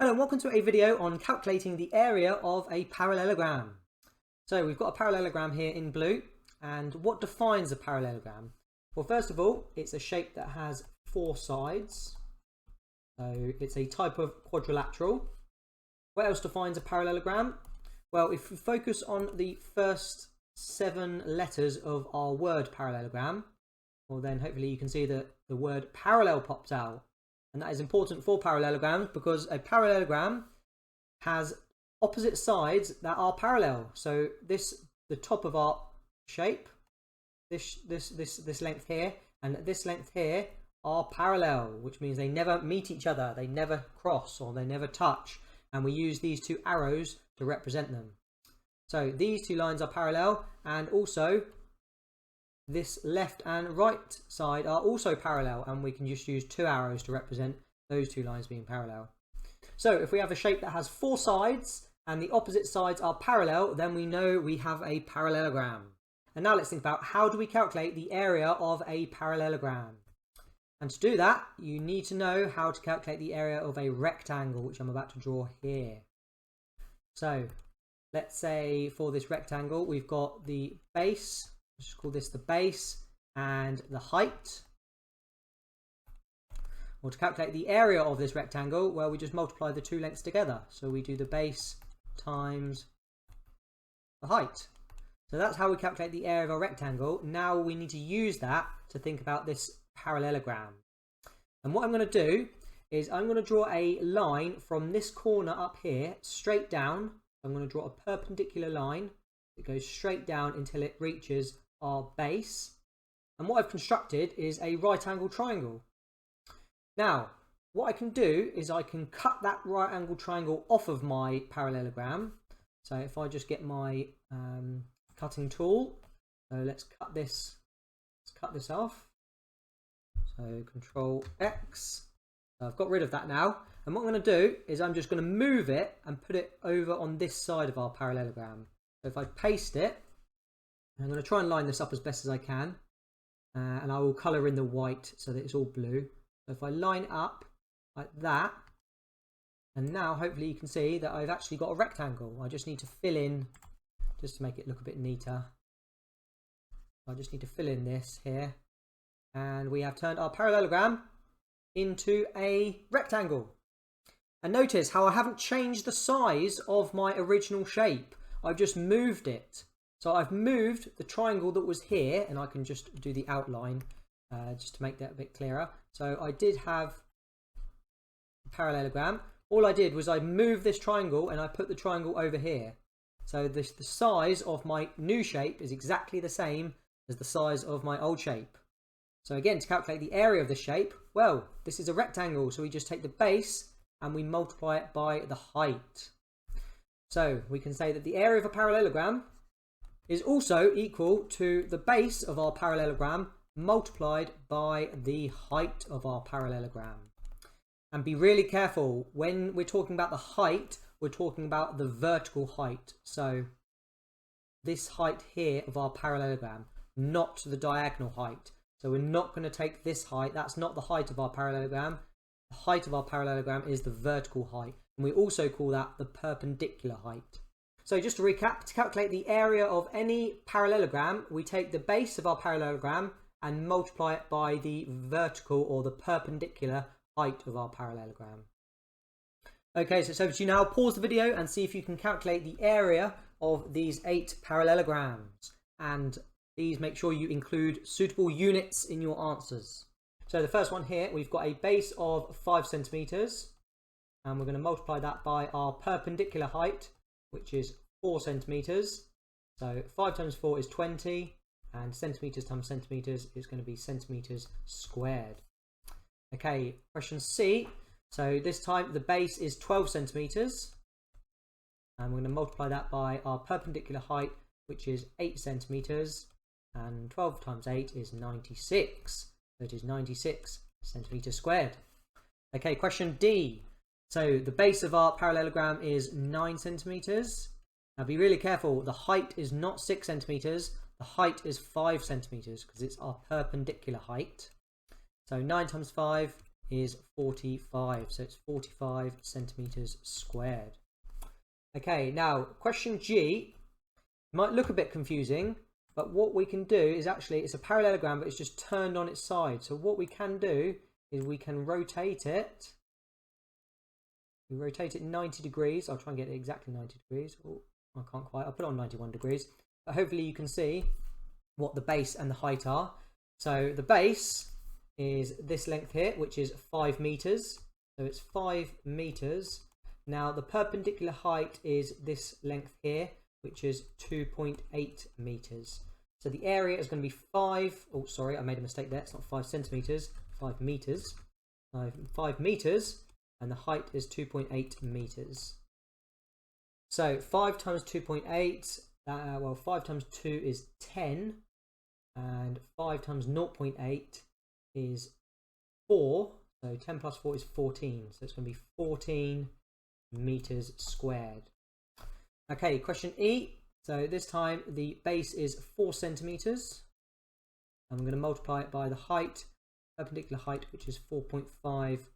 Hello and welcome to a video on calculating the area of a parallelogram. So we've got a parallelogram here in blue, and what defines a parallelogram? Well, first of all, it's a shape that has four sides. So it's a type of quadrilateral. What else defines a parallelogram? Well, if we focus on the first 7 letters of our word parallelogram, well then hopefully you can see that the word parallel pops out. And that is important for parallelograms because a parallelogram has opposite sides that are parallel. So the top of our shape, this length here and this length here are parallel, which means they never meet each other, they never cross or they never touch. And we use these 2 arrows to represent them. So these 2 lines are parallel, and also this left and right side are also parallel, and we can just use 2 arrows to represent those 2 lines being parallel. So if we have a shape that has 4 sides and the opposite sides are parallel, then we know we have a parallelogram. And now let's think about how do we calculate the area of a parallelogram. And to do that, you need to know how to calculate the area of a rectangle, which I'm about to draw here. So let's say for this rectangle we've got the base. Let's just call this the base and the height. Or to calculate the area of this rectangle, well, we just multiply the 2 lengths together. So we do the base times the height. So that's how we calculate the area of a rectangle. Now we need to use that to think about this parallelogram. And what I'm going to do is I'm going to draw a line from this corner up here straight down. I'm going to draw a perpendicular line that goes straight down until it reaches our base, and what I've constructed is a right angle triangle. Now what I can do is I can cut that right angle triangle off of my parallelogram. So if I just get my cutting tool, so let's cut this off. So Control X. So I've got rid of that now, and what I'm going to do is I'm just going to move it and put it over on this side of our parallelogram. So if I paste it, I'm going to try and line this up as best as I can, and I will colour in the white so that it's all blue. So if I line up like that, and now hopefully you can see that I've actually got a rectangle. I just need to fill in, just to make it look a bit neater. I just need to fill in this here, and we have turned our parallelogram into a rectangle. And notice how I haven't changed the size of my original shape. I've just moved it. So I've moved the triangle that was here, and I can just do the outline just to make that a bit clearer. So I did have a parallelogram. All I did was I moved this triangle and I put the triangle over here. So the size of my new shape is exactly the same as the size of my old shape. So again, to calculate the area of the shape, well, this is a rectangle, so we just take the base and we multiply it by the height. So we can say that the area of a parallelogram is also equal to the base of our parallelogram multiplied by the height of our parallelogram. And be really careful, when we're talking about the height, we're talking about the vertical height. So this height here of our parallelogram, not the diagonal height. So we're not going to take this height, that's not the height of our parallelogram. The height of our parallelogram is the vertical height, and we also call that the perpendicular height. So just to recap, to calculate the area of any parallelogram, we take the base of our parallelogram and multiply it by the vertical or the perpendicular height of our parallelogram. Okay, so it's over to you now. Pause the video and see if you can calculate the area of these 8 parallelograms. And please make sure you include suitable units in your answers. So the first one here, we've got a base of 5 centimeters, and we're going to multiply that by our perpendicular height, which is 4 centimeters. So 5 times 4 is 20, and centimeters times centimeters is going to be centimeters squared. Okay, question C. So this time the base is 12 centimeters, and we're going to multiply that by our perpendicular height, which is 8 centimeters, and 12 times 8 is 96. So it is 96 centimeters squared. Okay, question D. So the base of our parallelogram is 9 centimeters. Now be really careful, the height is not 6 centimeters, the height is 5 centimeters because it's our perpendicular height. So 9 times 5 is 45. So it's 45 centimeters squared. Okay, now question G might look a bit confusing, but what we can do is actually, it's a parallelogram, but it's just turned on its side. So what we can do is we can rotate it. We rotate it 90 degrees. I'll try and get it exactly 90 degrees. Oh, I can't quite. I'll put it on 91 degrees. But hopefully you can see what the base and the height are. So the base is this length here, which is 5 meters. So it's 5 meters. Now the perpendicular height is this length here, which is 2.8 meters. So the area is going to be 5. Oh, sorry, I made a mistake there. It's not 5 centimeters, 5 meters. 5 meters. And the height is 2.8 meters. So 5 times 2.8, well, 5 times 2 is 10, and 5 times 0.8 is 4. So 10 plus 4 is 14. So it's going to be 14 meters squared. Okay, question E. So this time the base is 4 centimeters. I'm going to multiply it by the height, perpendicular height, which is 4.5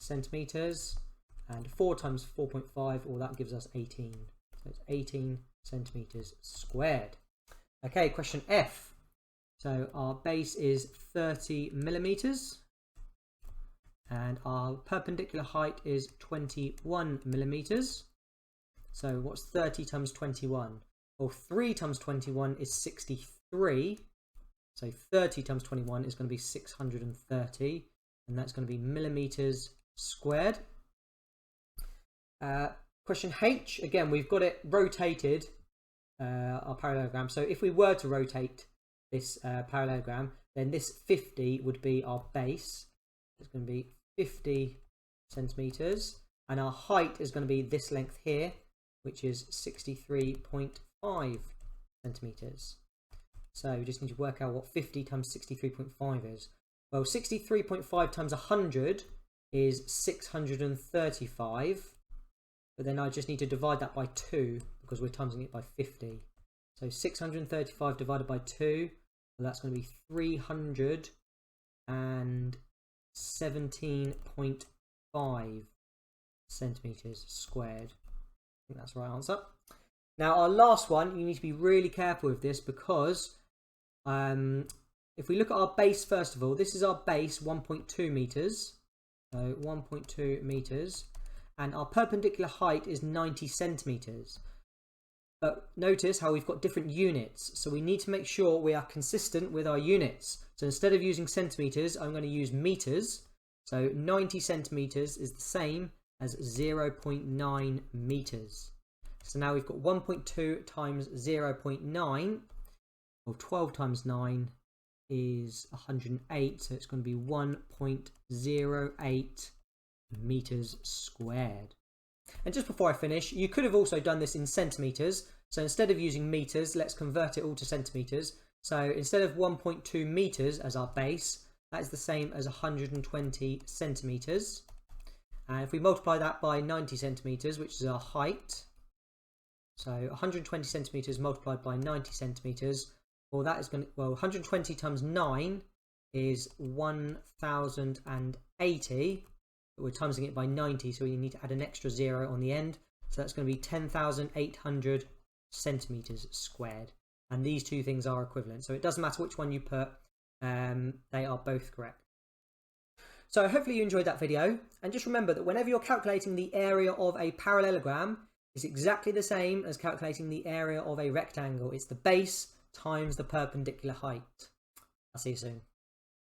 centimeters, and 4 times 4.5, well, that gives us 18. So it's 18 centimeters squared. Okay, question F. So our base is 30 millimeters, and our perpendicular height is 21 millimeters. So what's 30 times 21? Well, 3 times 21 is 63. So 30 times 21 is going to be 630, and that's going to be millimeters squared. Question H, again, we've got it rotated, our parallelogram. So if we were to rotate this parallelogram, then this 50 would be our base. It's going to be 50 centimeters, and our height is going to be this length here, which is 63.5 centimeters. So we just need to work out what 50 times 63.5 is. Well, 63.5 times 100 is 635, but then I just need to divide that by 2 because we're timesing it by 50. So 635 divided by 2, well, that's going to be 317.5 centimeters squared. I think that's the right answer. Now our last one, you need to be really careful with this because if we look at our base first of all, this is our base, 1.2 meters. So 1.2 meters, and our perpendicular height is 90 centimeters. But notice how we've got different units, so we need to make sure we are consistent with our units. So instead of using centimeters, I'm going to use meters. So 90 centimeters is the same as 0.9 meters. So now we've got 1.2 times 0.9, or 12 times 9 is 108, so it's going to be 1.08 meters squared. And just before I finish, you could have also done this in centimeters. So instead of using meters, let's convert it all to centimeters. So instead of 1.2 meters as our base, that is the same as 120 centimeters. And if we multiply that by 90 centimeters, which is our height, so 120 centimeters multiplied by 90 centimeters, well, that is going to, well, 120 times 9 is 1080. But we're timesing it by 90, so we need to add an extra 0 on the end. So that's going to be 10,800 centimeters squared. And these two things are equivalent. So it doesn't matter which one you put, they are both correct. So hopefully you enjoyed that video. And just remember that whenever you're calculating the area of a parallelogram, it's exactly the same as calculating the area of a rectangle. It's the base times the perpendicular height. I'll see you soon.